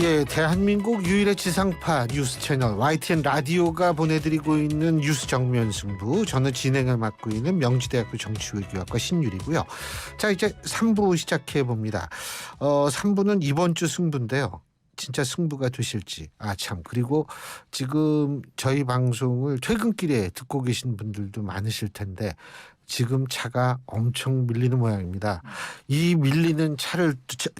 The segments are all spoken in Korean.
예, 대한민국 유일의 지상파 뉴스 채널 YTN 라디오가 보내드리고 있는 뉴스 정면 승부. 저는 진행을 맡고 있는 명지대학교 정치외교학과 신유리고요. 자, 이제 3부 시작해 봅니다. 3부는 이번 주 승부인데요. 진짜 승부가 되실지. 그리고 지금 저희 방송을 퇴근길에 듣고 계신 분들도 많으실 텐데 지금 차가 엄청 밀리는 모양입니다. 이 밀리는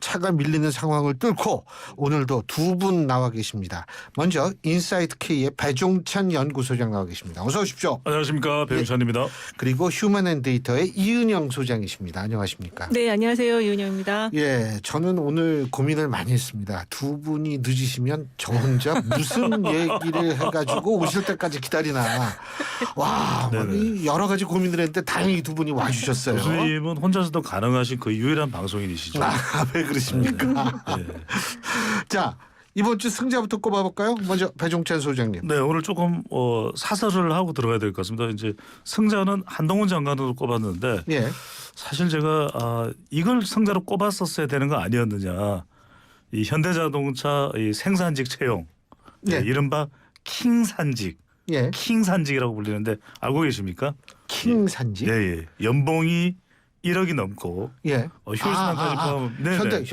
차가 밀리는 상황을 뚫고 오늘도 두 분 나와 계십니다. 먼저 인사이트 K의 배종찬 연구소장 나와 계십니다. 어서 오십시오. 안녕하십니까, 배종찬입니다. 그리고 휴먼앤데이터의 이은영 소장이십니다. 안녕하십니까? 네, 안녕하세요. 이은영입니다. 예, 저는 오늘 고민을 많이 했습니다. 두 분이 늦으시면 저 혼자 무슨 얘기를 해가지고 오실 때까지 기다리나. 와, 이 여러 가지 고민을 했는데 다행히 두 분이 와주셨어요. 교수님은 혼자서도 가능하신 그 유일한 방송인이시죠. 왜 그러십니까? 네. 자, 이번 주 승자부터 꼽아볼까요? 먼저 배종찬 소장님. 네, 오늘 조금 사설을 하고 들어가야 될 것 같습니다. 이제 승자는 한동훈 장관으로 꼽았는데 예. 사실 제가 이걸 승자로 꼽았었어야 되는 거 아니었느냐. 이 현대자동차 이 생산직 채용, 예. 이른바 킹산직, 예. 킹산직이라고 불리는데 알고 계십니까? 킹산지. 예. 연봉이 1억이 넘고 예. 휴일수당까지 포함. 네. 현대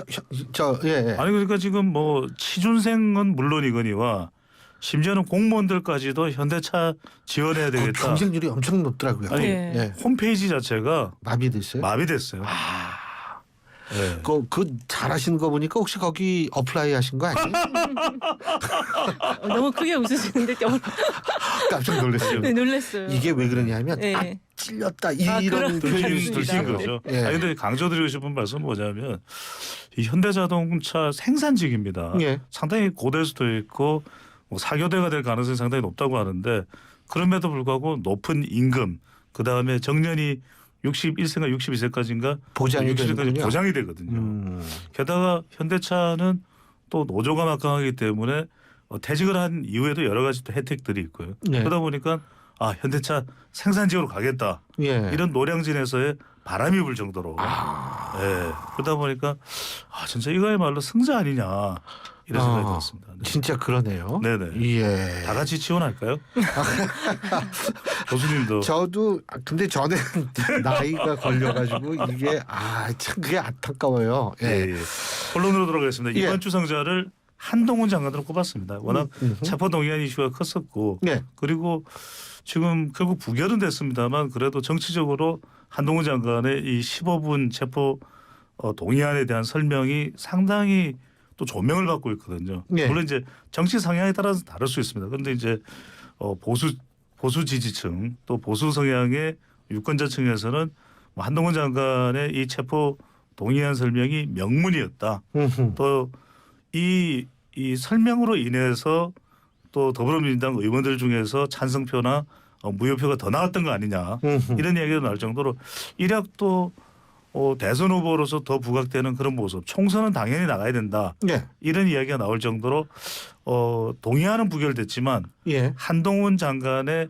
예. 아니 그러니까 지금 뭐 취준생은 물론이거니와 심지어는 공무원들까지도 현대차 지원해야 되겠다. 경쟁률이 엄청 높더라고요. 아니, 예. 홈페이지 자체가 마비됐어요? 마비됐어요. 네. 그 잘하시는 거 보니까 혹시 거기 어플라이 하신 거 아니에요? 너무 크게 웃으시는데 깜짝 놀랐어요. 네, 놀랐어요. 이게 왜 그러냐면 네. 찔렸다 그런 이런 표현이 들킨 거죠. 예. 아니 근데 강조드리고 싶은 말씀은 뭐냐면 이 현대자동차 생산직입니다. 예. 상당히 고될 수도 있고 뭐 사교대가 될 가능성이 상당히 높다고 하는데 그럼에도 불구하고 높은 임금 그다음에 정년이 61세인가 62세까지인가 보장이 60세까지 되는군요. 보장이 되거든요. 게다가 현대차는 또 노조가 막강하기 때문에 퇴직을 한 이후에도 여러 가지 또 혜택들이 있고요. 네. 그러다 보니까 현대차 생산직으로 가겠다. 예. 이런 노량진에서의 바람이 불 정도로. 예. 그러다 보니까 진짜 이거야말로 승자 아니냐 이런 생각이 들었습니다. 네. 진짜 그러네요. 네네. 예. 다 같이 지원할까요? 교수님도. 저도 근데 저는 나이가 걸려가지고 이게 참 그게 안타까워요. 예. 예. 본론으로 들어가겠습니다. 예. 이번 주 승자를 한동훈 장관으로 꼽았습니다. 워낙 체포 동의안 이슈가 컸었고 네. 그리고 지금 결국 부결은 됐습니다만 그래도 정치적으로 한동훈 장관의 이 15분 체포 동의안에 대한 설명이 상당히 또 조명을 받고 있거든요. 네. 물론 이제 정치 성향에 따라서 다를 수 있습니다. 그런데 이제 보수 지지층 또 보수 성향의 유권자층에서는 한동훈 장관의 이 체포 동의안 설명이 명문이었다. 또 이 설명으로 인해서 또 더불어민주당 의원들 중에서 찬성표나 무효표가 더 나왔던 거 아니냐 이런 이야기가 나올 정도로 일약 또 대선 후보로서 더 부각되는 그런 모습 총선은 당연히 나가야 된다 네. 이런 이야기가 나올 정도로 동의안은 부결됐지만 예. 한동훈 장관의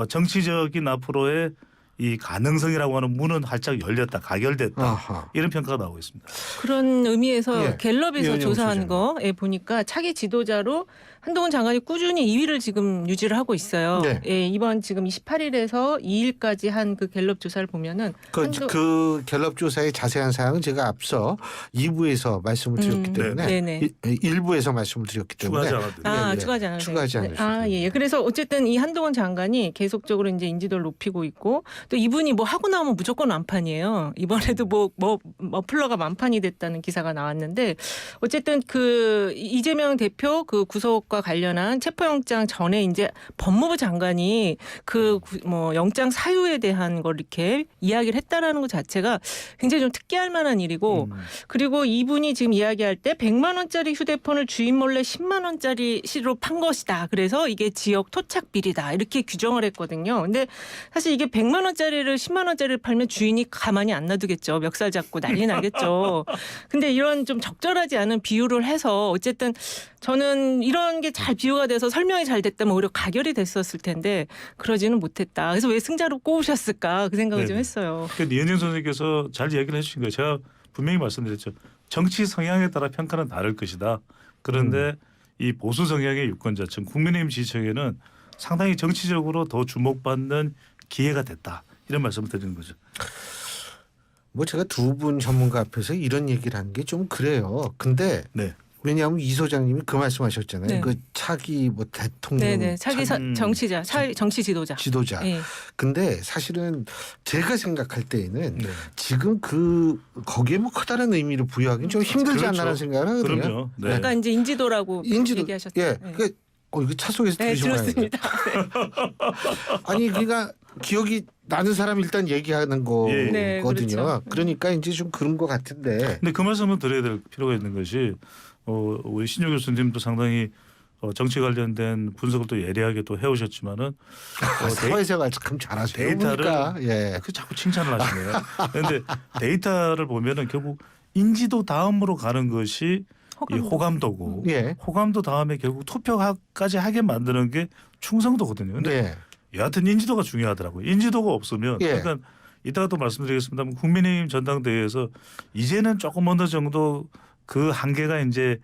정치적인 앞으로의 이 가능성이라고 하는 문은 활짝 열렸다 가결됐다 아하. 이런 평가가 나오고 있습니다. 그런 의미에서 예. 갤럽에서 이은영 조사한 소장. 거에 보니까 차기 지도자로 한동훈 장관이 꾸준히 2위를 지금 유지를 하고 있어요. 네. 예, 이번 지금 28일에서 2일까지 한 그 갤럽 조사를 보면은 그 갤럽 조사의 자세한 사항은 제가 앞서 2부에서 말씀을 드렸기 때문에 네네. 1부에서 말씀을 드렸기 때문에 추가하지 않았더니. 추가하지 않아요. 추가하지 않으셨어요. 예. 그래서 어쨌든 이 한동훈 장관이 계속적으로 이제 인지도를 높이고 있고 또 이분이 뭐 하고 나오면 무조건 완판이에요. 이번에도 뭐 머플러가 완판이 됐다는 기사가 나왔는데 어쨌든 그 이재명 대표 그 구속과 관련한 체포영장 전에 이제 법무부 장관이 그 뭐 영장 사유에 대한 걸 이렇게 이야기를 했다라는 것 자체가 굉장히 좀 특이할 만한 일이고 그리고 이분이 지금 이야기할 때 100만 원짜리 휴대폰을 주인 몰래 10만 원짜리 시로 판 것이다. 그래서 이게 지역 토착 비리다. 이렇게 규정을 했거든요. 근데 사실 이게 100만 원짜리를 10만 원짜리를 팔면 주인이 가만히 안 놔두겠죠. 멱살 잡고 난리 나겠죠. 근데 이런 좀 적절하지 않은 비유를 해서 어쨌든 저는 이런 게 잘 비유가 돼서 설명이 잘 됐다면 오히려 가결이 됐었을 텐데 그러지는 못했다. 그래서 왜 승자로 꼽으셨을까 그 생각을 좀 했어요. 그러니까 이은영 선생님께서 잘 이야기를 해주신 거예요. 제가 분명히 말씀드렸죠. 정치 성향에 따라 평가는 다를 것이다. 그런데 이 보수 성향의 유권자층, 국민의힘 지지층에는 상당히 정치적으로 더 주목받는 기회가 됐다. 이런 말씀을 드리는 거죠. 뭐 제가 두 분 전문가 앞에서 이런 얘기를 하는 게 좀 그래요. 근데 네. 왜냐하면 이 소장님이 그 말씀하셨잖아요. 네. 그 차기 뭐 대통령 네네 차기 정치자, 정치 지도자. 지도자. 예. 근데 사실은 제가 생각할 때에는 네. 지금 거기에 뭐 커다란 의미를 부여하기는 좀 힘들지 그렇죠. 않나라는 생각을 하거든요. 그럼요. 네. 아까 이제 인지도라고 인지도 얘기하셨죠. 예. 네. 그러니까 이거 차 속에서 네, 들으신 거예요. 들었습니다. 아니 그러니까 기억이 나는 사람이 일단 얘기하는 예. 네, 거거든요. 그렇죠. 그러니까 이제 좀 그런 것 같은데. 근데 그 말씀은 드려야 될 필요가 있는 것이 우리 신유 교수님도 상당히 정치 관련된 분석을 또 예리하게 또 해오셨지만은 사회생활 참 잘하세요. 데이터를 보니까. 예. 그 자꾸 칭찬을 하시네요. 그런데 데이터를 보면은 결국 인지도 다음으로 가는 것이 이 호감도고 예. 호감도 다음에 결국 투표까지 하게 만드는 게 충성도거든요. 근데 네. 여하튼 인지도가 중요하더라고요. 인지도가 없으면 예. 그러니까 이따가 또 말씀드리겠습니다만 국민의힘 전당대회에서 이제는 조금 어느 정도 그 한계가 이제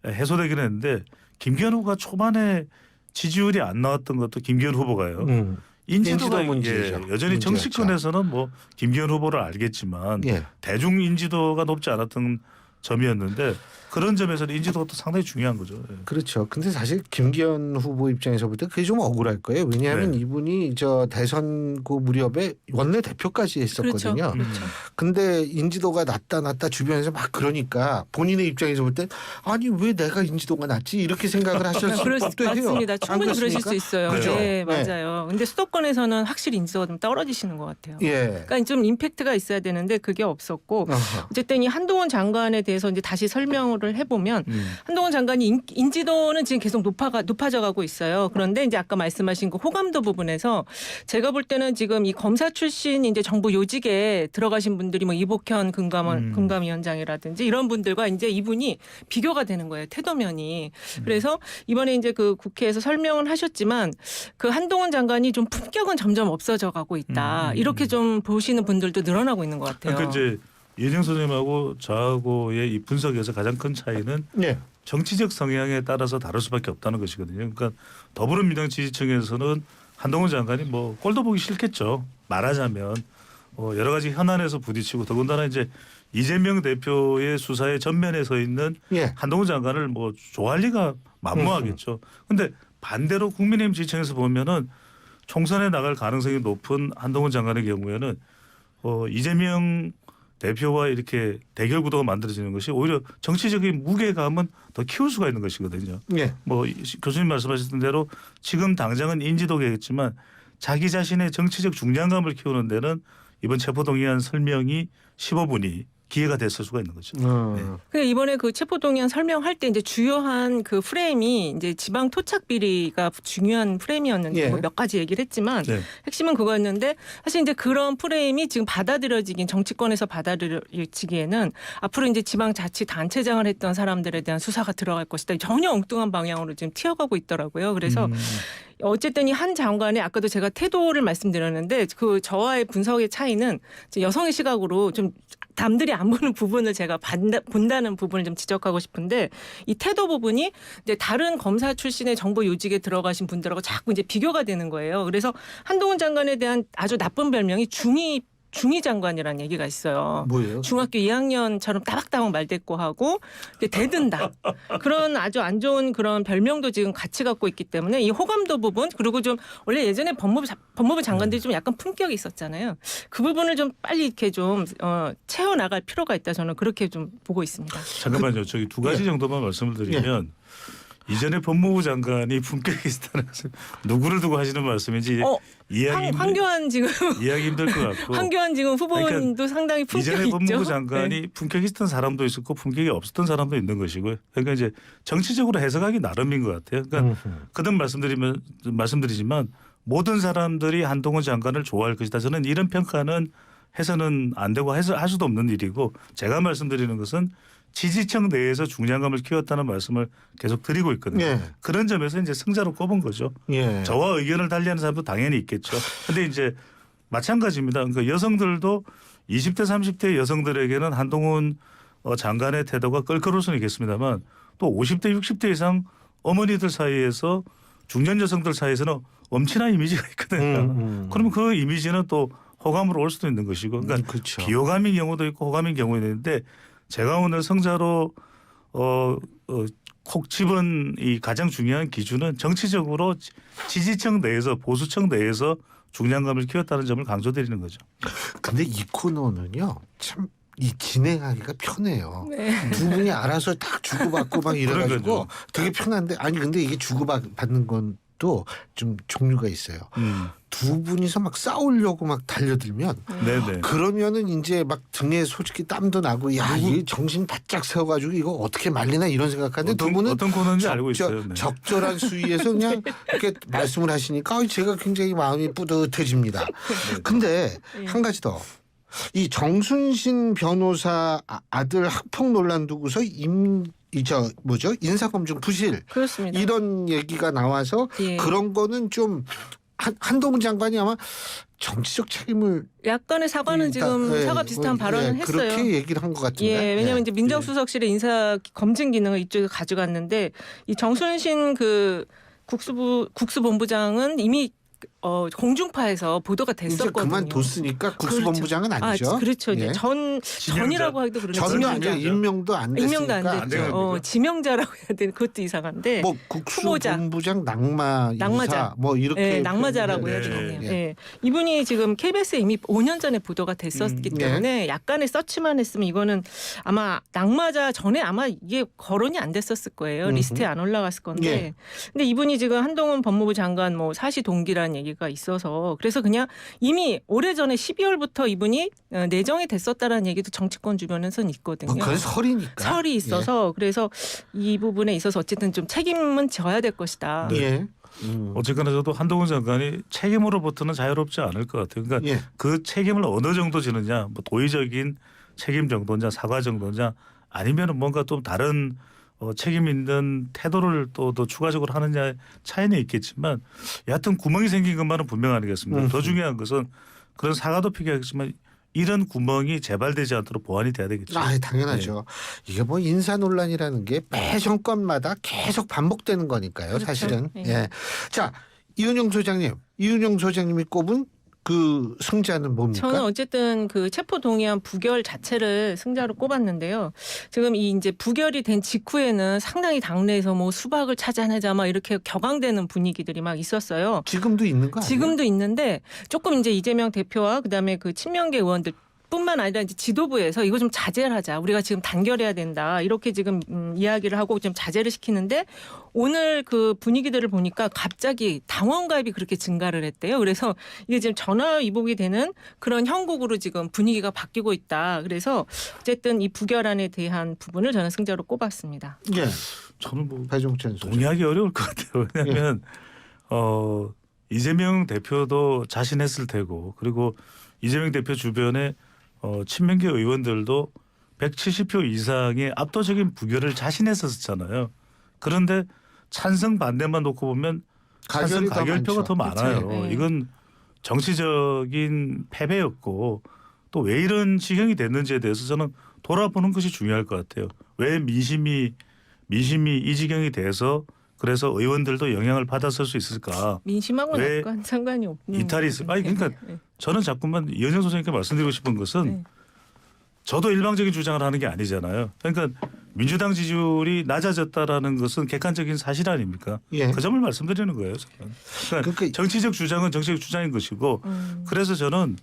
해소되긴 했는데 김기현 후보가 초반에 지지율이 안 나왔던 것도 김기현 후보가요. 인지도가 인지도 문제죠. 여전히 문제였죠. 정치권에서는 뭐 김기현 후보를 알겠지만 예. 대중 인지도가 높지 않았던 점이었는데 그런 점에서는 인지도가 또 상당히 중요한 거죠. 예. 그렇죠. 근데 사실 김기현 후보 입장에서 볼 때 그게 좀 억울할 거예요. 왜냐하면 네. 이분이 저 대선 그 무렵에 원내 대표까지 했었거든요. 그렇죠. 그렇죠. 근데 인지도가 낮다 주변에서 막 그러니까 본인의 입장에서 볼 때 아니 왜 내가 인지도가 낮지 이렇게 생각을 하실 수도 해요. 맞습니다. 충분히 안 그러실 그렇습니까? 수 있어요. 그죠? 네, 네. 맞아요. 근데 수도권에서는 확실히 인지도가 좀 떨어지시는 것 같아요. 예. 그러니까 좀 임팩트가 있어야 되는데 그게 없었고 어허. 어쨌든 이 한동훈 장관에 대해서 이제 다시 설명을 해보면 한동훈 장관이 인지도는 지금 계속 높아져 가고 있어요. 그런데 이제 아까 말씀하신 그 호감도 부분에서 제가 볼 때는 지금 이 검사 출신 이제 정부 요직에 들어가신 분들이 뭐 이복현 금감위원장이라든지 이런 분들과 이제 이분이 비교가 되는 거예요. 태도면이. 그래서 이번에 이제 그 국회에서 설명을 하셨지만 그 한동훈 장관이 좀 품격은 점점 없어져 가고 있다. 이렇게 좀 보시는 분들도 늘어나고 있는 것 같아요. 그러니까 이제 예정 선생님하고 저하고의 이 분석에서 가장 큰 차이는 예. 정치적 성향에 따라서 다를 수밖에 없다는 것이거든요. 그러니까 더불어민주당 지지층에서는 한동훈 장관이 뭐 꼴도 보기 싫겠죠. 말하자면 여러 가지 현안에서 부딪히고 더군다나 이제 이재명 대표의 수사의 전면에 서 있는 예. 한동훈 장관을 뭐 좋아할 리가 만무하겠죠. 그런데 반대로 국민의힘 지지층에서 보면은 총선에 나갈 가능성이 높은 한동훈 장관의 경우에는 이재명 대표와 이렇게 대결 구도가 만들어지는 것이 오히려 정치적인 무게감은 더 키울 수가 있는 것이거든요. 예. 뭐 교수님 말씀하셨던 대로 지금 당장은 인지도겠지만 자기 자신의 정치적 중량감을 키우는 데는 이번 체포동의안 설명이 15분이 기회가 됐을 수가 있는 거죠. 근데 이번에 그 체포동의안 설명할 때 이제 주요한 그 프레임이 이제 지방 토착 비리가 중요한 프레임이었는데 예. 뭐 몇 가지 얘기를 했지만 네. 핵심은 그거였는데 사실 이제 그런 프레임이 지금 정치권에서 받아들여지기에는 앞으로 이제 지방자치단체장을 했던 사람들에 대한 수사가 들어갈 것이다. 전혀 엉뚱한 방향으로 지금 튀어가고 있더라고요. 그래서 어쨌든 이 한 장관의 아까도 제가 태도를 말씀드렸는데 그 저와의 분석의 차이는 여성의 시각으로 좀 남들이 안 보는 부분을 제가 본다는 부분을 좀 지적하고 싶은데 이 태도 부분이 이제 다른 검사 출신의 정보 요직에 들어가신 분들하고 자꾸 이제 비교가 되는 거예요. 그래서 한동훈 장관에 대한 아주 나쁜 별명이 중위 장관이라는 얘기가 있어요. 뭐예요? 중학교 2학년처럼 따박따박 말대꾸하고 대든다. 그런 아주 안 좋은 그런 별명도 지금 같이 갖고 있기 때문에 이 호감도 부분 그리고 좀 원래 예전에 법무부 장관들이 좀 약간 품격이 있었잖아요. 그 부분을 좀 빨리 이렇게 좀 채워나갈 필요가 있다. 저는 그렇게 좀 보고 있습니다. 잠깐만요. 저기 두 가지 정도만 말씀을 드리면 이전에 법무부 장관이 품격이 있다는 것은 누구를 두고 하시는 말씀인지 황교안 지금 이해하기 힘들 것 같고 황교안 지금 후보님도 그러니까 상당히 품격이 이전에 있죠. 법무부 장관이 네. 품격이 있었던 사람도 있었고 품격이 없었던 사람도 있는 것이고요. 그러니까 이제 정치적으로 해석하기 나름인 것 같아요. 그러니까 거듭 말씀드리지만 모든 사람들이 한동훈 장관을 좋아할 것이다. 저는 이런 평가는 해서는 안 되고 할 수도 없는 일이고 제가 말씀드리는 것은 지지층 내에서 중량감을 키웠다는 말씀을 계속 드리고 있거든요. 예. 그런 점에서 이제 승자로 꼽은 거죠. 예. 저와 의견을 달리하는 사람도 당연히 있겠죠. 그런데 이제 마찬가지입니다. 그러니까 여성들도 20대 30대 여성들에게는 한동훈 장관의 태도가 껄끄러울 수는 있겠습니다만 또 50대 60대 이상 어머니들 사이에서 중년 여성들 사이에서는 엄청난 이미지가 있거든요. 그러면 그 이미지는 또 호감으로 올 수도 있는 것이고, 그러니까 그렇죠. 비호감인 경우도 있고 호감인 경우도 있는데 제가 오늘 성자로 콕 집은 이 가장 중요한 기준은 정치적으로 지지층 내에서 보수층 내에서 중량감을 키웠다는 점을 강조드리는 거죠. 근데 이 코너는요 참 이 진행하기가 편해요. 네. 두 분이 알아서 딱 주고받고 막 이래가지고 그러니까요. 되게 편한데 아니 근데 이게 주고받는 건 또 좀 종류가 있어요. 두 분이서 막 싸우려고 막 달려들면 네네. 그러면은 이제 막 등에 솔직히 땀도 나고 야 이 정신 바짝 세워가지고 이거 어떻게 말리나 이런 생각하는데 두 분은 어떤 코너인지 알고 있어요. 네. 적절한 수위에서 그냥 이렇게 말씀을 하시니까 제가 굉장히 마음이 뿌듯해집니다. 근데 한 가지 더. 이 정순신 변호사 아들 학폭 논란 두고서 인사검증 부실 그렇습니다. 이런 얘기가 나와서 예. 그런 거는 좀 한동훈 장관이 아마 정치적 책임을 약간의 사과는 지금 예, 사과 비슷한 발언을 했어요. 그렇게 얘기를 한 것 같은데. 예, 왜냐하면 이제 민정수석실의 인사 검증 기능을 이쪽에 가져갔는데 이 정순신 그 국수본부장은 이미 공중파에서 보도가 이제 됐었거든요. 그만뒀으니까 국수본부장은 아니죠. 그렇죠. 이제 예. 전이라고 하기도 그런데 전도 아니죠. 임명도 안 됐으니까. 임명도 안 안 됐죠. 됩니다. 지명자라고 해야 되는 그것도 이상한데. 뭐 국수본부장 낙마 인사 낙마자. 뭐 이렇게 네, 낙마자라고 표현을 해야 네. 되겠네요. 예. 예. 이분이 지금 KBS에 이미 5년 전에 보도가 됐었기 때문에 약간의 서치만 했으면 이거는 아마 낙마자 전에 아마 이게 거론이 안 됐었을 거예요. 리스트에 안 올라갔을 건데. 예. 근데 이분이 지금 한동훈 법무부 장관 뭐 사시 동기라는 얘기가 있어서 그래서 그냥 이미 오래전에 12월부터 이분이 내정이 됐었다라는 얘기도 정치권 주변에서는 있거든요. 그건 설이니까. 설이 있어서 그래서 이 부분에 있어서 어쨌든 좀 책임은 져야 될 것이다. 예. 어쨌거나 저도 한동훈 장관이 책임으로부터는 자유롭지 않을 것 같아요. 그러니까 예. 그 책임을 어느 정도 지느냐, 뭐 도의적인 책임 정도냐, 사과 정도냐, 아니면은 뭔가 좀 다른 책임 있는 태도를 또 추가적으로 하느냐의 차이는 있겠지만 여하튼 구멍이 생긴 것만은 분명 아니겠습니까? 더 중요한 것은 그런 사과도 필요하겠지만 이런 구멍이 재발되지 않도록 보완이 돼야 되겠죠. 당연하죠. 이게 뭐 인사 논란이라는 게 매 정권마다 계속 반복되는 거니까요. 그렇죠. 사실은. 네. 예. 자, 이은영 소장님이 꼽은 그 승자는 뭡니까? 저는 어쨌든 그 체포 동의안 부결 자체를 승자로 꼽았는데요. 지금 이 이제 부결이 된 직후에는 상당히 당내에서 뭐 수박을 찾아내자 막 이렇게 격앙되는 분위기들이 막 있었어요. 지금도 있는 거 아니에요? 지금도 있는데 조금 이제 이재명 대표와 그다음에 그 친명계 의원들 뿐만 아니라 이제 지도부에서 이거 좀 자제를 하자. 우리가 지금 단결해야 된다. 이렇게 지금 이야기를 하고 좀 자제를 시키는데 오늘 그 분위기들을 보니까 갑자기 당원 가입이 그렇게 증가를 했대요. 그래서 이게 지금 전화위복이 되는 그런 형국으로 지금 분위기가 바뀌고 있다. 그래서 어쨌든 이 부결안에 대한 부분을 저는 승자로 꼽았습니다. 예. 저는 뭐 배종찬 소장. 동의하기 어려울 것 같아요. 왜냐하면 이재명 대표도 자신했을 테고 그리고 이재명 대표 주변에 친명계 의원들도 170표 이상의 압도적인 부결을 자신했었잖아요. 그런데 찬성 반대만 놓고 보면 찬성 가결표가 더 많아요. 그렇죠. 네. 이건 정치적인 패배였고 또 왜 이런 지경이 됐는지에 대해서 저는 돌아보는 것이 중요할 것 같아요. 왜 민심이 이 지경이 돼서 그래서 의원들도 영향을 받았을 수 있을까? 민심하고는 왜 약간 상관이 없는. 이탈이 있을? 아니 그러니까 네. 저는 자꾸만 이은영 소장님께 말씀드리고 싶은 것은 네. 저도 일방적인 주장을 하는 게 아니잖아요. 그러니까 민주당 지지율이 낮아졌다라는 것은 객관적인 사실 아닙니까? 예. 그 점을 말씀드리는 거예요. 저는. 그러니까 정치적 주장은 정치적 주장인 것이고 그래서 저는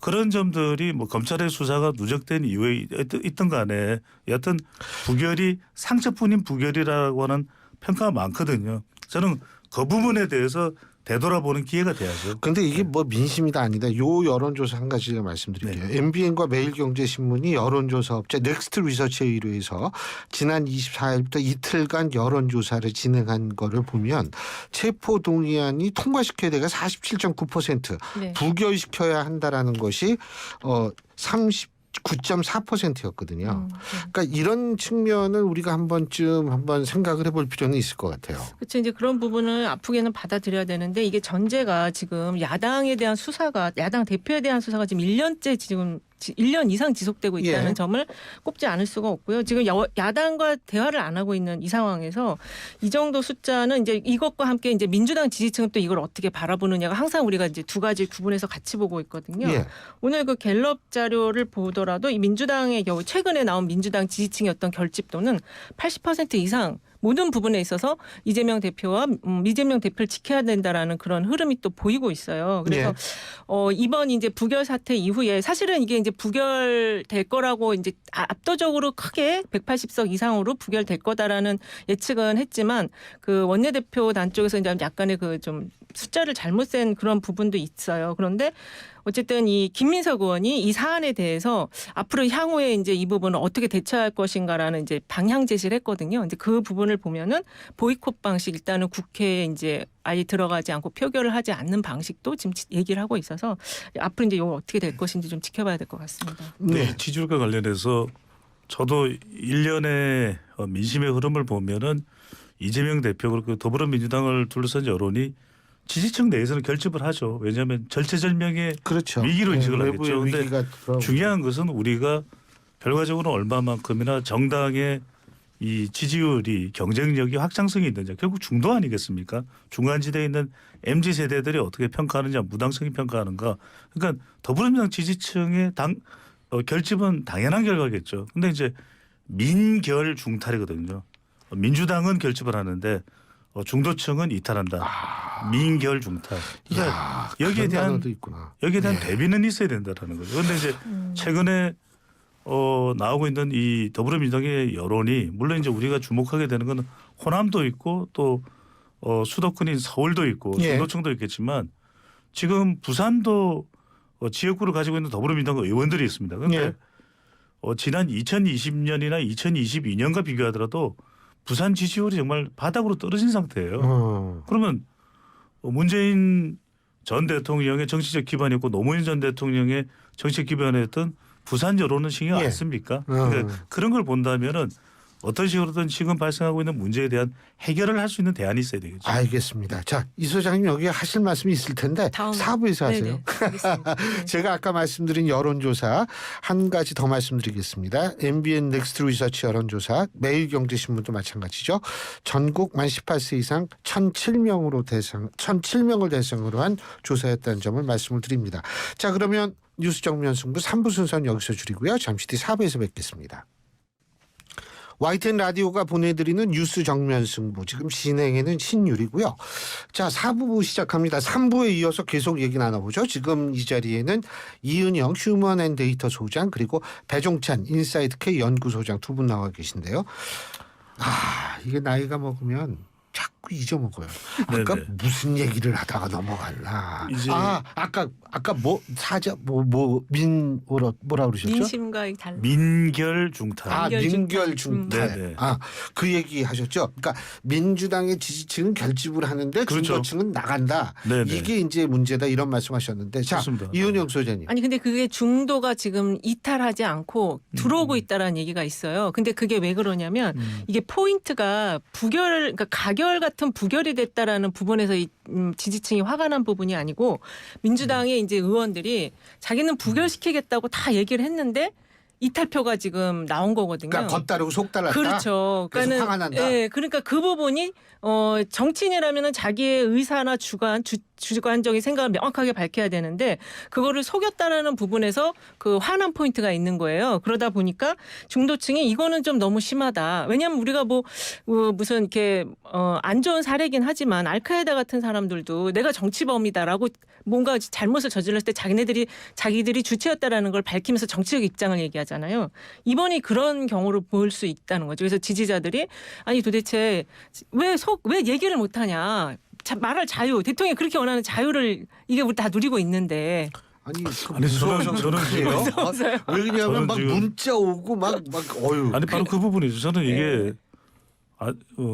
그런 점들이 뭐 검찰의 수사가 누적된 이유에 있던 간에 여하튼 부결이 상처뿐인 부결이라고 하는 평가가 많거든요. 저는 그 부분에 대해서 되돌아보는 기회가 돼야죠. 근데 이게 뭐 민심이다 아니다. 요 여론조사 한 가지 말씀드릴게요. MBN과 매일경제신문이 여론조사 업체 넥스트 리서치에 의뢰해서 지난 24일부터 이틀간 여론조사를 진행한 거를 보면 체포 동의안이 통과시켜야 되가 47.9% 네. 부결시켜야 한다라는 것이 39.4%였거든요. 그러니까 이런 측면을 우리가 한번 생각을 해볼 필요는 있을 것 같아요. 그렇죠. 이제 그런 부분을 아프게는 받아들여야 되는데 이게 전제가 지금 야당에 대한 수사가 야당 대표에 대한 수사가 지금 1년째 지금 1년 이상 지속되고 있다는 예. 점을 꼽지 않을 수가 없고요. 지금 야당과 대화를 안 하고 있는 이 상황에서 이 정도 숫자는 이제 이것과 함께 이제 민주당 지지층은 또 이걸 어떻게 바라보느냐가 항상 우리가 이제 두 가지 구분해서 같이 보고 있거든요. 예. 오늘 그 갤럽 자료를 보더라도 이 민주당의 경우 최근에 나온 민주당 지지층의 어떤 결집도는 80% 이상 모든 부분에 있어서 이재명 대표와 이재명 대표를 지켜야 된다라는 그런 흐름이 또 보이고 있어요. 그래서 이번 이제 부결 사태 이후에 사실은 이게 이제 부결될 거라고 이제 압도적으로 크게 180석 이상으로 부결될 거다라는 예측은 했지만 그 원내대표단 쪽에서 이제 약간의 그 좀 숫자를 잘못 센 그런 부분도 있어요. 그런데 어쨌든 이 김민석 의원이 이 사안에 대해서 앞으로 향후에 이제 이 부분을 어떻게 대처할 것인가라는 이제 방향 제시를 했거든요. 이제 그 부분을 보면은 보이콧 방식 일단은 국회에 이제 아예 들어가지 않고 표결을 하지 않는 방식도 지금 얘기를 하고 있어서 앞으로 이제 이거 어떻게 될 것인지 좀 지켜봐야 될 것 같습니다. 네. 지지율과 관련해서 저도 일련의 민심의 흐름을 보면은 이재명 대표 그리고 더불어민주당을 둘러싼 여론이 지지층 내에서는 결집을 하죠. 왜냐하면 절체절명의 그렇죠. 위기로 인식을 외부의 하겠죠. 그런데 위기가 들어오고. 중요한 것은 우리가 결과적으로 얼마만큼이나 정당의 이 지지율이 경쟁력이 확장성이 있느냐. 결국 중도 아니겠습니까? 중간지대에 있는 MZ세대들이 어떻게 평가하느냐. 무당성이 평가하는가. 그러니까 더불어민주당 지지층의 결집은 당연한 결과겠죠. 근데 이제 민결 중탈이거든요. 민주당은 결집을 하는데 중도층은 이탈한다. 민결 중탈. 이야, 여기에 그런 대한 단어도 있구나. 여기에 대한 예. 대비는 있어야 된다라는 거죠. 그런데 이제 최근에 나오고 있는 이 더불어민주당의 여론이 물론 이제 우리가 주목하게 되는 건 호남도 있고 또 수도권인 서울도 있고 예. 중도층도 있겠지만 지금 부산도 지역구를 가지고 있는 더불어민주당 의원들이 있습니다. 그런데 예. 지난 2020년이나 2022년과 비교하더라도 부산 지지율이 정말 바닥으로 떨어진 상태예요. 그러면 문재인 전 대통령의 정치적 기반이었고 노무현 전 대통령의 정치적 기반이었던 부산 여론은 신경 예. 안 씁니까? 그러니까 그런 걸 본다면은 어떤 식으로든 지금 발생하고 있는 문제에 대한 해결을 할 수 있는 대안이 있어야 되겠죠. 알겠습니다. 자, 이 소장님 여기 하실 말씀이 있을 텐데 다음 4부에서 하세요. 네네, 알겠습니다. 네. 제가 아까 말씀드린 여론조사 한 가지 더 말씀드리겠습니다. MBN 넥스트 리서치 여론조사 매일경제신문도 마찬가지죠. 전국 만 18세 이상 1,007명을 대상으로 한 조사였다는 점을 말씀을 드립니다. 자, 그러면 뉴스 정면 승부 3부 순서는 여기서 줄이고요. 잠시 뒤 4부에서 뵙겠습니다. YTN 라디오가 보내드리는 뉴스 정면 승부 지금 진행에는 신율이고요. 자, 4부 시작합니다. 3부에 이어서 계속 얘기 나눠보죠. 지금 이 자리에는 이은영 휴먼앤데이터 소장 그리고 배종찬 인사이드K 연구소장 두 분 나와 계신데요. 이게 나이가 먹으면 자꾸 잊어먹어요. 아까 네네. 무슨 얘기를 하다가 넘어갔나. 이제 아까 뭐 사자 뭐라 그러셨죠? 민심과 달라. 민결 중탈. 민결 중탈. 네네. 그 얘기 하셨죠. 그러니까 민주당의 지지층은 결집을 하는데 그렇죠. 중도층은 나간다. 네네. 이게 이제 문제다 이런 말씀하셨는데 자, 그렇습니다. 이은영 소장님. 아니 근데 그게 중도가 지금 이탈하지 않고 들어오고 있다라는 얘기가 있어요. 근데 그게 왜 그러냐면 이게 포인트가 그러니까 가결 같은 부결이 됐다라는 부분에서 이 지지층이 화가 난 부분이 아니고 민주당의 이제 의원들이 자기는 부결시키겠다고 다 얘기를 했는데 이탈표가 지금 나온 거거든요. 그러니까 겉다르고 속달랐다. 그렇죠. 그래서 그러니까는 화가 난다. 예, 그러니까 그 부분이 정치인이라면은 자기의 의사나 주관적인 생각을 명확하게 밝혀야 되는데 그거를 속였다라는 부분에서 그 화난 포인트가 있는 거예요. 그러다 보니까 중도층이 이거는 좀 너무 심하다. 왜냐하면 우리가 무슨 이렇게 안 좋은 사례긴 하지만 알카에다 같은 사람들도 내가 정치범이다라고 뭔가 잘못을 저질렀을 때 자기들이 주체였다라는 걸 밝히면서 정치적 입장을 얘기하잖아요. 이번이 그런 경우로 볼 수 있다는 거죠. 그래서 지지자들이 아니 도대체 왜 얘기를 못하냐. 말할 자유, 대통령이 그렇게 원하는 자유를 이게 우리 다 누리고 있는데. 아니, 무서워서 저는 그래요? 무서워서요. 왜냐하면 막 지금- 문자 오고 막 어유. 아니 바로 그 부분이죠. 저는 이게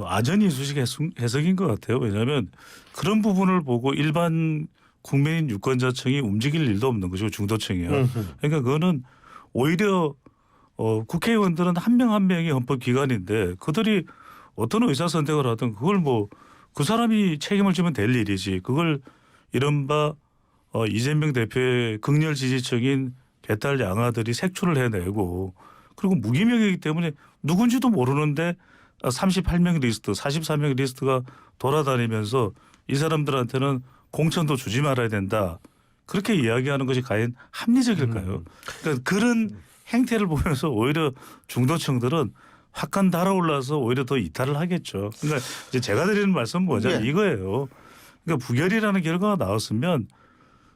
아전이 수식 해석인 것 같아요. 왜냐하면 그런 부분을 보고 일반 국민 유권자층이 움직일 일도 없는 거죠. 중도층이요. 그러니까 그거는 오히려 국회의원들은 한 명 한 명이 헌법기관인데 그들이 어떤 의사선택을 하든 그걸 그 사람이 책임을 지면 될 일이지. 그걸 이른바 이재명 대표의 극렬 지지층인 개딸 양아들이 색출을 해내고 그리고 무기명이기 때문에 누군지도 모르는데 38명 리스트, 44명 리스트가 돌아다니면서 이 사람들한테는 공천도 주지 말아야 된다. 그렇게 이야기하는 것이 과연 합리적일까요? 그러니까 그런 행태를 보면서 오히려 중도층들은 확간 달아올라서 오히려 더 이탈을 하겠죠. 그러니까 이제 제가 드리는 말씀은 뭐냐면 예. 이거예요. 그러니까 부결이라는 결과가 나왔으면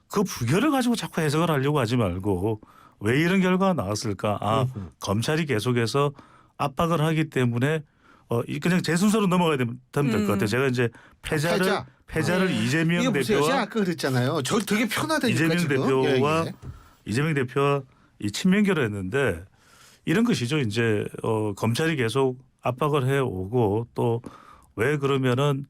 그 부결을 가지고 자꾸 해석을 하려고 하지 말고 왜 이런 결과가 나왔을까? 검찰이 계속해서 압박을 하기 때문에 그냥 제 순서로 넘어가야 되면 될 것 같아요. 제가 이제 패자를 이재명 이거 보세요. 제가 대표와 아까 그랬잖아요. 저 되게 편하다니까 이재명 지금. 대표와 예. 이재명 대표와 이 친명결을 했는데 이런 것이죠. 이제 검찰이 계속 압박을 해오고 또 왜 그러면은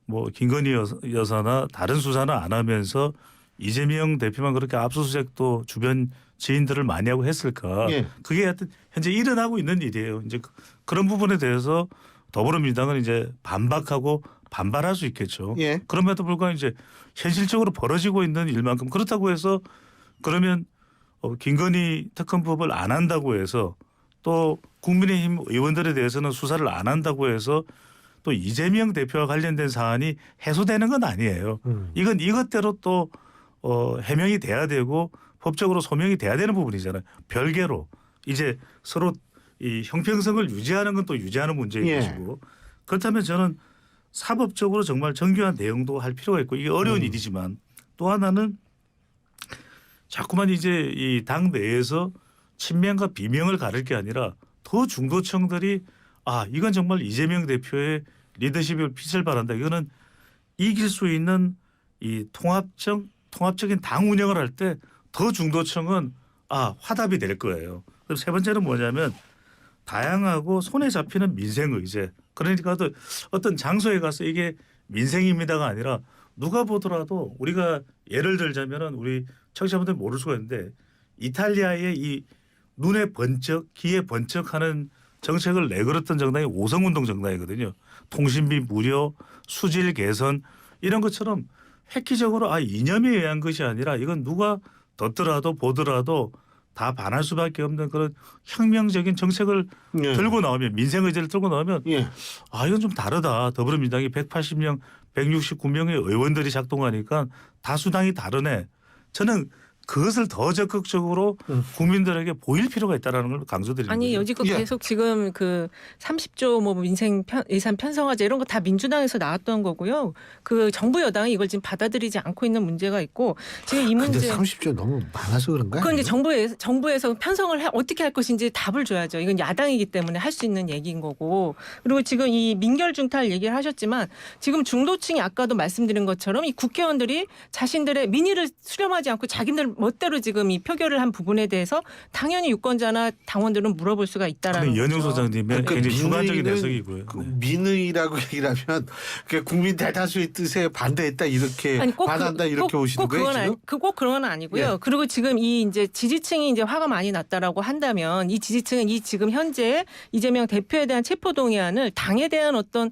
뭐 김건희 여사나 다른 수사는 안 하면서 이재명 대표만 그렇게 압수수색도 주변 지인들을 많이 하고 했을까? 예. 그게 하여튼 현재 일어나고 있는 일이에요. 이제 그런 부분에 대해서 더불어민주당은 이제 반박하고 반발할 수 있겠죠. 예. 그럼에도 불구하고 이제 현실적으로 벌어지고 있는 일만큼 그렇다고 해서 그러면 김건희 특검법을 안 한다고 해서 또 국민의힘 의원들에 대해서는 수사를 안 한다고 해서 또 이재명 대표와 관련된 사안이 해소되는 건 아니에요. 이건 이것대로 또 해명이 돼야 되고 법적으로 소명이 돼야 되는 부분이잖아요. 별개로 이제 서로 이 형평성을 유지하는 건 또 유지하는 문제인 예. 것이고 그렇다면 저는 사법적으로 정말 정교한 대응도 할 필요가 있고 이게 어려운 일이지만 또 하나는 자꾸만 이제 이 당 내에서 친명과 비명을 가릴 게 아니라 더 중도층들이 이건 정말 이재명 대표의 리더십을 빛을 발한다. 이거는 이길 수 있는 이 통합적인 당 운영을 할 때 더 중도층은 화답이 될 거예요. 그리고 세 번째는 뭐냐면 다양하고 손에 잡히는 민생 의제. 그러니까 어떤 장소에 가서 이게 민생입니다가 아니라 누가 보더라도 우리가 예를 들자면은 우리 청취자분들 모를 수가 있는데 이탈리아의 이 눈에 번쩍 귀에 번쩍하는 정책을 내걸었던 정당이 오성운동 정당이거든요. 통신비 무료, 수질 개선 이런 것처럼 획기적으로 이념에 의한 것이 아니라 이건 누가 덧더라도 보더라도 다 반할 수밖에 없는 그런 혁명적인 정책을 예. 들고 나오면 민생 의제를 들고 나오면 예. 이건 좀 다르다. 더불어민주당이 180명, 169명의 의원들이 작동하니까 다수당이 다르네. 저는 그것을 더 적극적으로 국민들에게 보일 필요가 있다는 걸 강조드립니다. 아니 여지껏 예. 계속 지금 그 30조 뭐 민생 예산 편성화제 이런 거 다 민주당에서 나왔던 거고요. 그 정부 여당이 이걸 지금 받아들이지 않고 있는 문제가 있고 지금 이 근데 문제 30조 너무 많아서 그런가요? 그건 이제 정부에서 편성을 어떻게 할 것인지 답을 줘야죠. 이건 야당이기 때문에 할 수 있는 얘기인 거고. 그리고 지금 이 민결중탈 얘기를 하셨지만 지금 중도층이 아까도 말씀드린 것처럼 이 국회의원들이 자신들의 민의를 수렴하지 않고 자기들 멋대로 지금 이 표결을 한 부분에 대해서 당연히 유권자나 당원들은 물어볼 수가 있다라는 거죠. 이현영 소장님의 그러니까 굉장히 주관적인 민의는 해석이고요. 그 네. 민의라고 얘기를 하면 국민 대다수의 뜻에 반대했다 이렇게 반한다 이렇게 보시는 거예요 지금? 꼭 그건 아니고요. 예. 그리고 지금 이 이제 지지층이 이제 화가 많이 났다라고 한다면 이 지지층은 이 지금 현재 이재명 대표에 대한 체포동의안을 당에 대한 어떤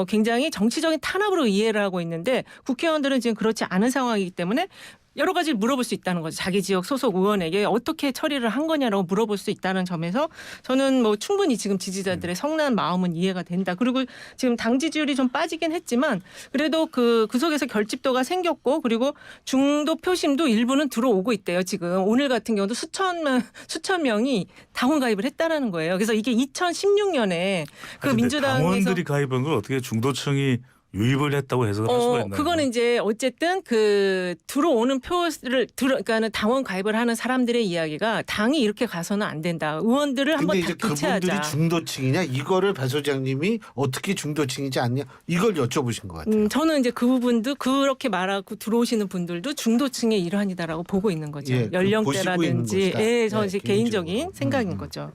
굉장히 정치적인 탄압으로 이해를 하고 있는데 국회의원들은 지금 그렇지 않은 상황이기 때문에 여러 가지를 물어볼 수 있다는 거죠. 자기 지역 소속 의원에게 어떻게 처리를 한 거냐라고 물어볼 수 있다는 점에서 저는 뭐 충분히 지금 지지자들의 성난 마음은 이해가 된다. 그리고 지금 당 지지율이 좀 빠지긴 했지만 그래도 그 속에서 결집도가 생겼고 그리고 중도 표심도 일부는 들어오고 있대요. 지금 오늘 같은 경우도 수천 명이 당원 가입을 했다라는 거예요. 그래서 이게 2016년에 그 민주당에서 당원들이 가입한 걸 어떻게 중도층이 유입을 했다고 해석을 할 수가 있나요? 그거는 이제 어쨌든 그 들어오는 표를 그러니까는 당원 가입을 하는 사람들의 이야기가 당이 이렇게 가서는 안 된다. 의원들을 한번 근데 다 이제 그분들이 교체하자. 중도층이냐 이거를 박 소장님이 어떻게 중도층이지 않냐 이걸 여쭤보신 것 같아요. 저는 이제 그 부분도 그렇게 말하고 들어오시는 분들도 중도층의 일환이다라고 보고 있는 거죠. 예, 연령대라든지, 보시고 있는 것이다. 예, 저는 네, 이제 개인적인 개인적으로. 생각인 거죠.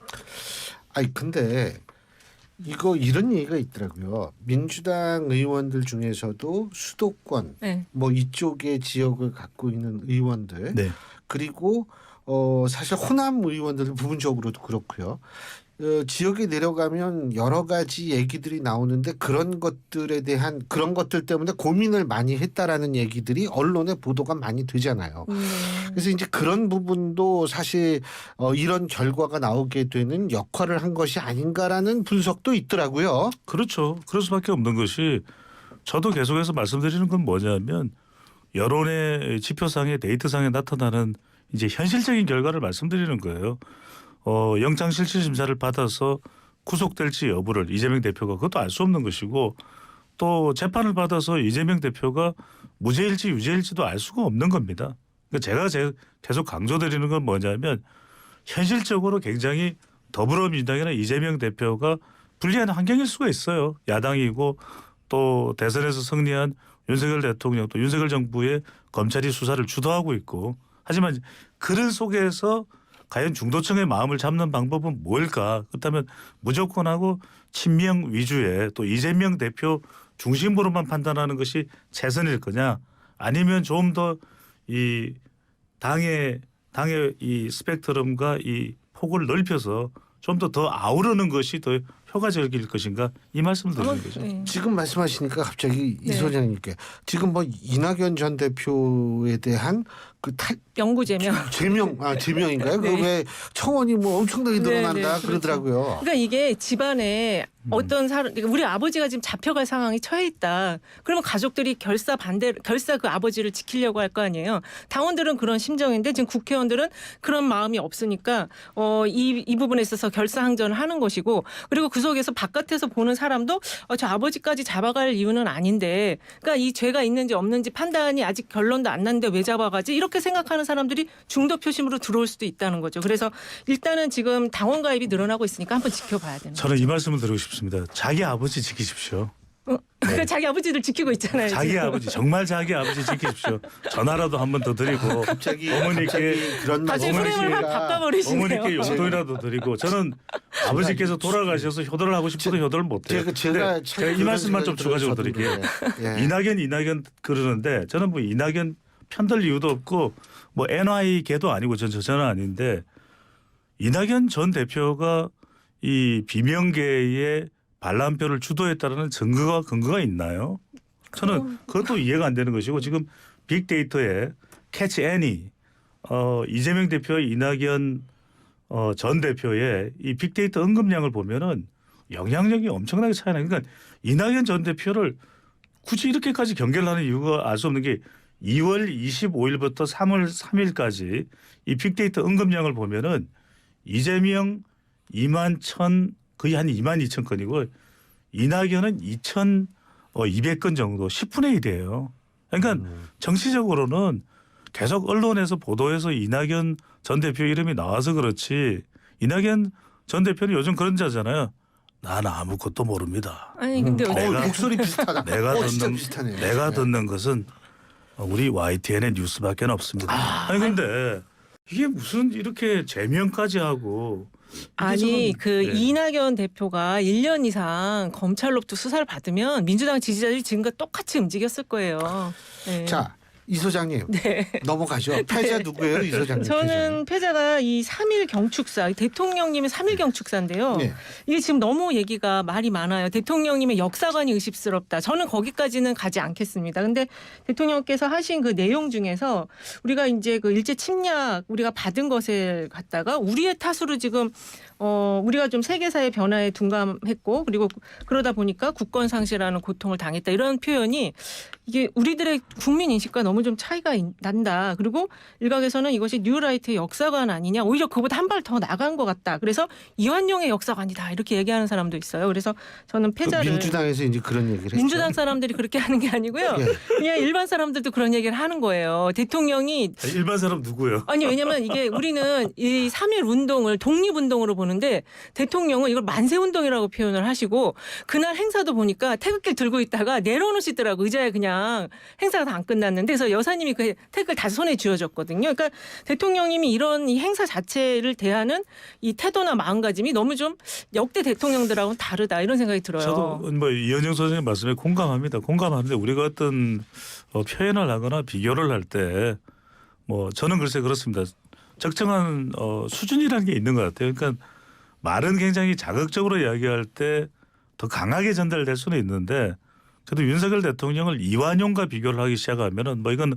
근데 이런 얘기가 있더라고요. 민주당 의원들 중에서도 수도권 네. 뭐 이쪽의 지역을 갖고 있는 의원들 네. 그리고 사실 호남 의원들은 부분적으로도 그렇고요. 지역에 내려가면 여러 가지 얘기들이 나오는데 그런 것들 때문에 고민을 많이 했다라는 얘기들이 언론에 보도가 많이 되잖아요. 그래서 이제 그런 부분도 사실 이런 결과가 나오게 되는 역할을 한 것이 아닌가라는 분석도 있더라고요. 그렇죠. 그럴 수밖에 없는 것이 저도 계속해서 말씀드리는 건 뭐냐면 여론의 지표상의 데이터상에 나타나는 이제 현실적인 결과를 말씀드리는 거예요. 영장실질심사를 받아서 구속될지 여부를 이재명 대표가 그것도 알 수 없는 것이고 또 재판을 받아서 이재명 대표가 무죄일지 유죄일지도 알 수가 없는 겁니다. 그러니까 제가 계속 강조드리는 건 뭐냐면 현실적으로 굉장히 더불어민주당이나 이재명 대표가 불리한 환경일 수가 있어요. 야당이고 또 대선에서 승리한 윤석열 대통령 또 윤석열 정부의 검찰이 수사를 주도하고 있고 하지만 그런 속에서 과연 중도층의 마음을 잡는 방법은 뭘까? 그렇다면 무조건하고 친명 위주의 또 이재명 대표 중심으로만 판단하는 것이 최선일 거냐? 아니면 좀 더 이 당의 이 스펙트럼과 이 폭을 넓혀서 좀 더 아우르는 것이 더 효과적일 것인가 이 말씀을 드리는 거죠. 네. 지금 말씀하시니까 갑자기 이 네. 소장님께 지금 뭐 이낙연 전 대표에 대한 그 영구제명. 제명인가요? 네. 그 왜 청원이 뭐 엄청나게 네, 늘어난다 네, 그렇죠. 그러더라고요. 그러니까 이게 집안에 어떤 사람, 그러니까 우리 아버지가 지금 잡혀갈 상황이 처해 있다. 그러면 가족들이 결사 그 아버지를 지키려고 할 거 아니에요. 당원들은 그런 심정인데 지금 국회의원들은 그런 마음이 없으니까 이 부분에 있어서 결사항전을 하는 것이고 그리고 그 속에서 바깥에서 보는 사람도 저 아버지까지 잡아갈 이유는 아닌데 그러니까 이 죄가 있는지 없는지 판단이 아직 결론도 안 났는데 왜 잡아가지 이렇게 생각하는 사람들이 중도 표심으로 들어올 수도 있다는 거죠. 그래서 일단은 지금 당원 가입이 늘어나고 있으니까 한번 지켜봐야 되는 저는 거죠. 이 말씀을 드리고 싶습니다. 자기 아버지 지키십시오. 그러니까 자기 아버지들 지키고 있잖아요. 자기 지금. 아버지 정말 자기 아버지 지키십시오. 전화라도 한 번 더 드리고 갑자기 어머니께 그런 다시 프레임을 확 바꿔버리시네요. 어머니께 용돈이라도 드리고 저는 아버지께서 돌아가셔서 효도를 하고 싶어도 효도를 못해요. 제가 근데 이 말씀만 좀 추가적으로 드릴게요. 예. 이낙연 그러는데 저는 뭐 이낙연 편들 이유도 없고 뭐 NY계도 아니고 저는 아닌데 이낙연 전 대표가 이 비명계의 반란표를 주도했다는 근거가 있나요? 저는 그것도 이해가 안 되는 것이고 지금 빅데이터에 캐치 애니 이재명 대표와 이낙연 전 대표의 이 빅데이터 언급량을 보면은 영향력이 엄청나게 차이나요. 그러니까 이낙연 전 대표를 굳이 이렇게까지 경계를 하는 이유가 알 수 없는 게 2월 25일부터 3월 3일까지 이 빅데이터 언급량을 보면은 이재명 2만 1천 거의 한 2만 2천 건이고 이낙연은 2,200건 정도 10분의 1이에요. 그러니까 정치적으로는 계속 언론에서 보도해서 이낙연 전 대표 이름이 나와서 그렇지 이낙연 전 대표는 요즘 그런 자잖아요. 난 아무것도 모릅니다. 아니 근데 목소리 비슷하다. 진짜 비슷하네요. 내가 네. 듣는 것은 우리 YTN의 뉴스밖에 없습니다. 아니 근데 이게 무슨 이렇게 제명까지 하고 아니 저는- 그 네. 이낙연 대표가 1년 이상 검찰로부터 수사를 받으면 민주당 지지자들이 지금과 똑같이 움직였을 거예요. 네. 자, 이 소장님 네. 넘어가죠. 패자 누구예요, 이 소장님? 저는 패자가 이 3.1 경축사, 대통령님의 3.1 경축사인데요. 네. 이게 지금 너무 얘기가 말이 많아요. 대통령님의 역사관이 의심스럽다. 저는 거기까지는 가지 않겠습니다. 근데 대통령께서 하신 그 내용 중에서 우리가 이제 그 일제 침략 우리가 받은 것을 갖다가 우리의 탓으로 지금 우리가 좀 세계사의 변화에 둔감했고 그리고 그러다 보니까 국권 상실하는 고통을 당했다. 이런 표현이 이게 우리들의 국민 인식과 너무 좀 차이가 난다. 그리고 일각에서는 이것이 뉴라이트의 역사관 아니냐. 오히려 그보다 한 발 더 나간 것 같다. 그래서 이완용의 역사관이다. 이렇게 얘기하는 사람도 있어요. 그래서 저는 패자를 민주당에서 이제 그런 얘기를 했죠. 민주당 사람들이 그렇게 하는 게 아니고요. 예. 그냥 일반 사람들도 그런 얘기를 하는 거예요. 대통령이 일반 사람 누구요? 아니 왜냐면 이게 우리는 이 3.1 운동을 독립운동으로 보는데 대통령은 이걸 만세운동이라고 표현을 하시고 그날 행사도 보니까 태극기를 들고 있다가 내려놓으시더라고. 의자에 그냥 행사가 다 안 끝났는데 그래서 여사님이 그 태극기를 다시 손에 쥐어줬거든요. 그러니까 대통령님이 이런 이 행사 자체를 대하는 이 태도나 마음가짐이 너무 좀 역대 대통령들하고는 다르다 이런 생각이 들어요. 저도 뭐 이현영 소장님 말씀에 공감합니다. 공감하는데 우리가 어떤 표현을 하거나 비교를 할 때 뭐 저는 글쎄 그렇습니다. 적정한 수준이라는 게 있는 것 같아요. 그러니까 말은 굉장히 자극적으로 이야기할 때 더 강하게 전달될 수는 있는데 그래도 윤석열 대통령을 이완용과 비교를 하기 시작하면은 뭐 이건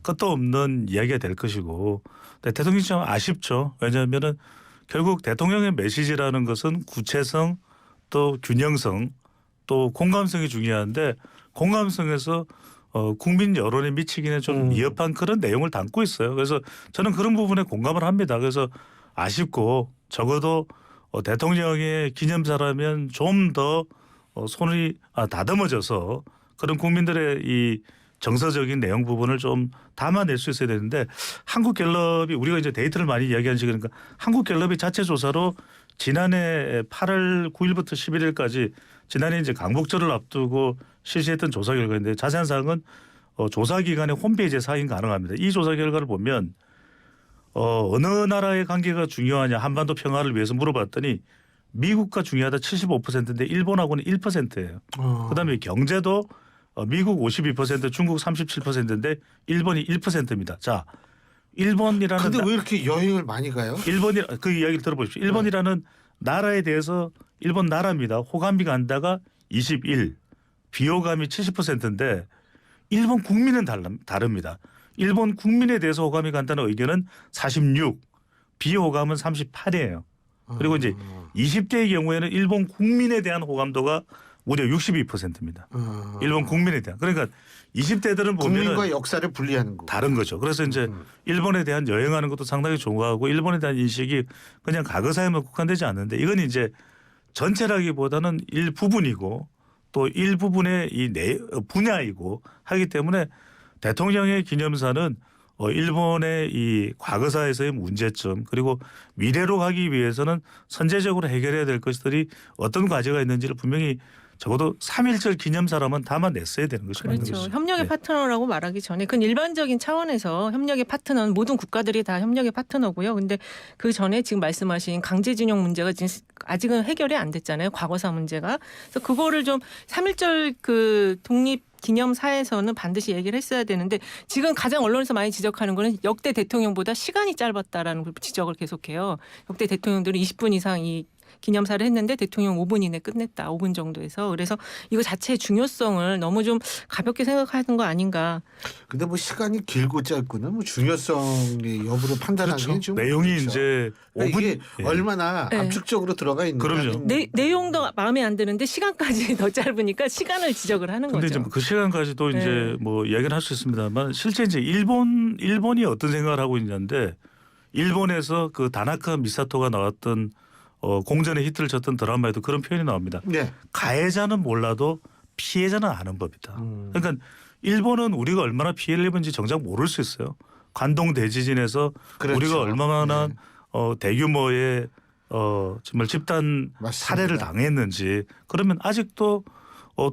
끝도 없는 이야기가 될 것이고 대통령이 좀 아쉽죠. 왜냐하면은 결국 대통령의 메시지라는 것은 구체성 또 균형성 또 공감성이 중요한데 공감성에서 국민 여론에 미치기는 좀 미흡한 그런 내용을 담고 있어요. 그래서 저는 그런 부분에 공감을 합니다. 그래서 아쉽고 적어도 대통령의 기념사라면 좀 더 손이 다듬어져서 그런 국민들의 이 정서적인 내용 부분을 좀 담아낼 수 있어야 되는데 한국갤럽이 우리가 이제 데이터를 많이 이야기하는 시기니까 한국갤럽이 자체 조사로 지난해 8월 9일부터 11일까지 지난해 이제 강복절을 앞두고 실시했던 조사 결과인데 자세한 사항은 조사 기관의 홈페이지에서 확인 가능합니다. 이 조사 결과를 보면 어느 나라의 관계가 중요하냐 한반도 평화를 위해서 물어봤더니 미국과 중요하다 75%인데 일본하고는 1%예요. 그다음에 경제도 미국 52% 중국 37%인데 일본이 1%입니다. 자 일본이라는 근데 왜 이렇게 여행을 많이 가요? 일본이 그 이야기를 들어보십시오. 일본이라는 나라에 대해서 일본 나라입니다. 호감이 간다가 21, 비호감이 70%인데 일본 국민은 다릅니다. 일본 국민에 대해서 호감이 간다는 의견은 46, 비호감은 38이에요. 그리고 이제 20대의 경우에는 일본 국민에 대한 호감도가 무려 62%입니다. 일본 국민에 대한. 그러니까 20대들은 보면 국민과 역사를 분리하는 거. 다른 거죠. 그래서 이제 일본에 대한 여행하는 것도 상당히 좋아하고 일본에 대한 인식이 그냥 과거사에만 국한되지 않는데 이건 이제 전체라기보다는 일부분이고 또 일부분의 이 분야이고 하기 때문에 대통령의 기념사는 일본의 이 과거사에서의 문제점 그리고 미래로 가기 위해서는 선제적으로 해결해야 될 것들이 어떤 과제가 있는지를 분명히 적어도 3.1절 기념사라면 담아냈어야 되는 것이 맞는 그렇죠. 것이죠. 협력의 네. 파트너라고 말하기 전에 그건 일반적인 차원에서 협력의 파트너는 모든 국가들이 다 협력의 파트너고요. 근데 그 전에 지금 말씀하신 강제징용 문제가 지금 아직은 해결이 안 됐잖아요. 과거사 문제가. 그래서 그거를 좀 3.1절 그 독립 기념사에서는 반드시 얘기를 했어야 되는데 지금 가장 언론에서 많이 지적하는 거는 역대 대통령보다 시간이 짧았다라는 지적을 계속해요. 역대 대통령들은 20분 이상 이 기념사를 했는데 대통령 5분 이내 끝냈다. 5분 정도에서. 그래서 이거 자체의 중요성을 너무 좀 가볍게 생각하는 거 아닌가. 근데 뭐 시간이 길고 짧고는 뭐 중요성의 여부를 판단하기는 그렇죠. 좀 내용이 그렇죠. 이제 그러니까 5분 이게 얼마나 네. 압축적으로 들어가 있는가. 그럼요. 내용도 마음에 안 드는데 시간까지 더 짧으니까 시간을 지적을 하는 근데 거죠. 이제 그 시간까지도 네. 이제 뭐 이야기를 할 수 있습니다만 실제 이제 일본이 어떤 생각을 하고 있냐인데 일본에서 그 다나카 미사토가 나왔던 공전의 히트를 쳤던 드라마에도 그런 표현이 나옵니다. 네. 가해자는 몰라도 피해자는 아는 법이다. 그러니까 일본은 우리가 얼마나 피해를 입은지 정작 모를 수 있어요. 관동 대지진에서 그렇죠. 우리가 얼마나 네. 대규모의 정말 집단 맞습니다. 살해를 당했는지 그러면 아직도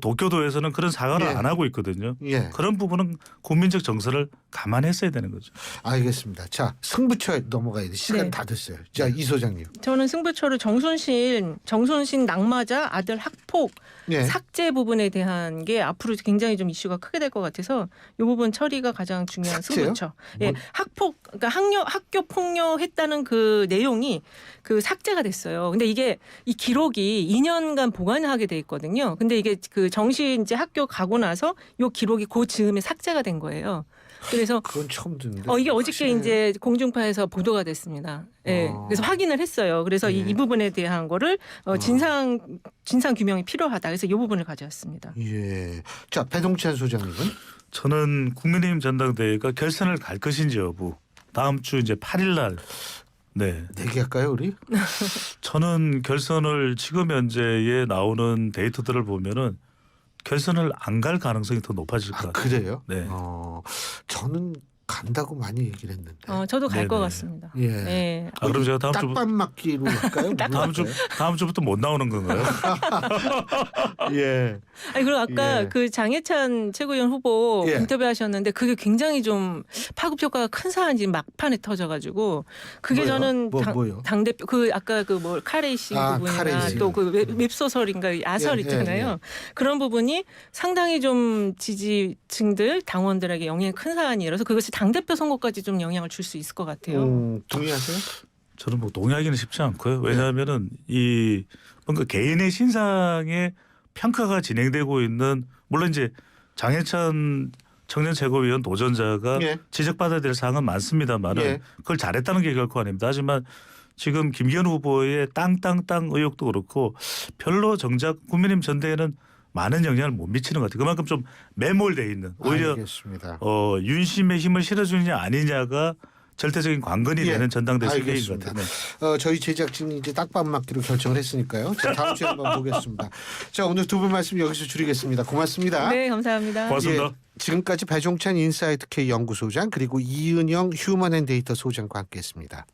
도쿄도에서는 그런 사과를 예. 안 하고 있거든요. 예. 그런 부분은 국민적 정서를 감안했어야 되는 거죠. 알겠습니다. 자, 승부처 넘어가야 돼. 시간 네. 다 됐어요. 자, 이 소장님. 저는 승부처를 정순신 낙마자 아들 학폭 네. 삭제 부분에 대한 게 앞으로 굉장히 좀 이슈가 크게 될 것 같아서 이 부분 처리가 가장 중요한 삭제요? 승부처. 예, 학폭 그러니까 학교 폭력했다는 그 내용이 그 삭제가 됐어요. 근데 이게 이 기록이 2년간 보관하게 돼 있거든요. 근데 이게 그 정시 이제 학교 가고 나서 요 기록이 그 즈음에 삭제가 된 거예요. 그래서 그건 처음 듣는데. 이게 어저께 확실해요. 이제 공중파에서 보도가 됐습니다. 예. 그래서 확인을 했어요. 그래서 예. 이 부분에 대한 거를 진상 규명이 필요하다. 그래서 이 부분을 가져왔습니다. 예. 자, 배동찬 소장님은 저는 국민의힘 전당대회가 결선을 갈 것인지 여부 다음 주 이제 8일 날 네. 내기할까요, 우리? 저는 결선을 지금 현재에 나오는 데이터들을 보면은 결선을 안 갈 가능성이 더 높아질 것 아, 같아요. 그래요? 네. 저는 간다고 많이 얘기를 했는데. 저도 갈 것 네네. 같습니다. 예. 예. 그럼 제가 다음 주 딱밤 맞기로 할까요? 다음 주부터 못 나오는 건가요? 예. 아니 그리고 아까 예. 그 장해찬 최고위원 후보 예. 인터뷰하셨는데 그게 굉장히 좀 파급 효과가 큰 사안이 막판에 터져가지고 그게 뭐요? 저는 뭐요? 당 대표 그 아까 그 뭐 카레이싱 부분이나 카레이싱. 또 그 웹소설인가 아설 예, 있잖아요. 예. 그런 부분이 상당히 좀 지지층들 당원들에게 영향이 큰 사안이라서 그것이 당 대표 선거까지 좀 영향을 줄 수 있을 것 같아요. 동의하세요? 저는 뭐 동의하기는 쉽지 않고요. 왜냐하면은 이 뭔가 개인의 신상의 평가가 진행되고 있는 물론 이제 장해찬 청년 최고위원 도전자가 예. 지적받아야 될 사항은 많습니다만은 예. 그걸 잘했다는 게 결코 아닙니다. 하지만 지금 김기현 후보의 땅 의혹도 그렇고 별로 정작 국민의힘 전대에는 많은 영향을 못 미치는 것 같아요. 그만큼 좀 매몰돼 있는 오히려 알겠습니다. 윤심의 힘을 실어주느냐 아니냐가 절대적인 관건이 예, 되는 전당대 승계인 것 알겠습니다. 같아요. 네. 저희 제작진이 이제 딱밥 맞기로 결정을 했으니까요. 자, 다음 주에 한번 보겠습니다. 자, 오늘 두 분 말씀 여기서 줄이겠습니다. 고맙습니다. 네, 감사합니다. 고맙습니다. 지금까지 배종찬 인사이트 K 연구소장 그리고 이은영 휴먼앤데이터 소장과 함께했습니다.